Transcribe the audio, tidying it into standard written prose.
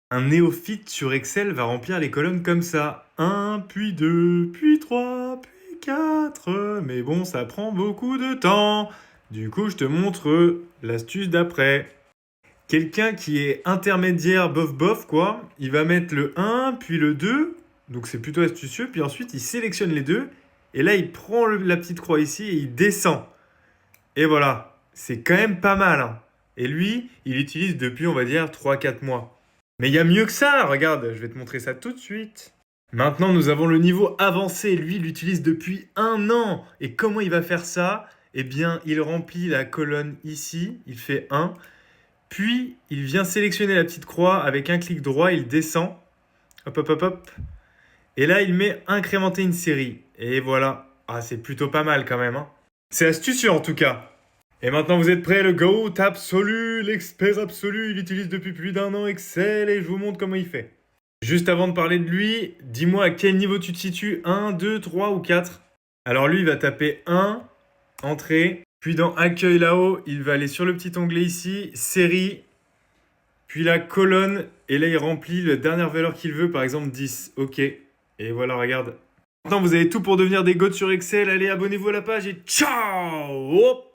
Un néophyte sur Excel va remplir les colonnes comme ça. Un, puis 2, puis 3, puis 4. Mais bon, ça prend beaucoup de temps. Du coup, je te montre l'astuce d'après. Quelqu'un qui est intermédiaire bof bof, quoi, il va mettre le un puis le 2. Donc c'est plutôt astucieux. Puis ensuite, il sélectionne les deux. Et là, il prend la petite croix ici et il descend. Et voilà, c'est quand même pas mal, hein. Et lui, il utilise depuis, on va dire, 3 4 mois. Mais il y a mieux que ça, regarde, je vais te montrer ça tout de suite. Maintenant, nous avons le niveau avancé. Lui, il l'utilise depuis 1 an. Et comment il va faire ça? Eh bien, il remplit la colonne ici, il fait un. Puis, il vient sélectionner la petite croix avec un clic droit, il descend. Hop, hop, hop, hop. Et là, il met incrémenter une série. Et voilà. Ah, c'est plutôt pas mal quand même, hein. C'est astucieux en tout cas. Et maintenant vous êtes prêts, le GOAT absolu, l'expert absolu, il utilise depuis plus d'1 an Excel et je vous montre comment il fait. Juste avant de parler de lui, dis-moi à quel niveau tu te situes, 1, 2, 3 ou 4. Alors lui il va taper 1, entrée, puis dans accueil là-haut, il va aller sur le petit onglet ici, série, puis la colonne, et là il remplit la dernière valeur qu'il veut, par exemple 10, ok. Et voilà, regarde. Maintenant vous avez tout pour devenir des GOAT sur Excel, allez abonnez-vous à la page et ciao. Hop.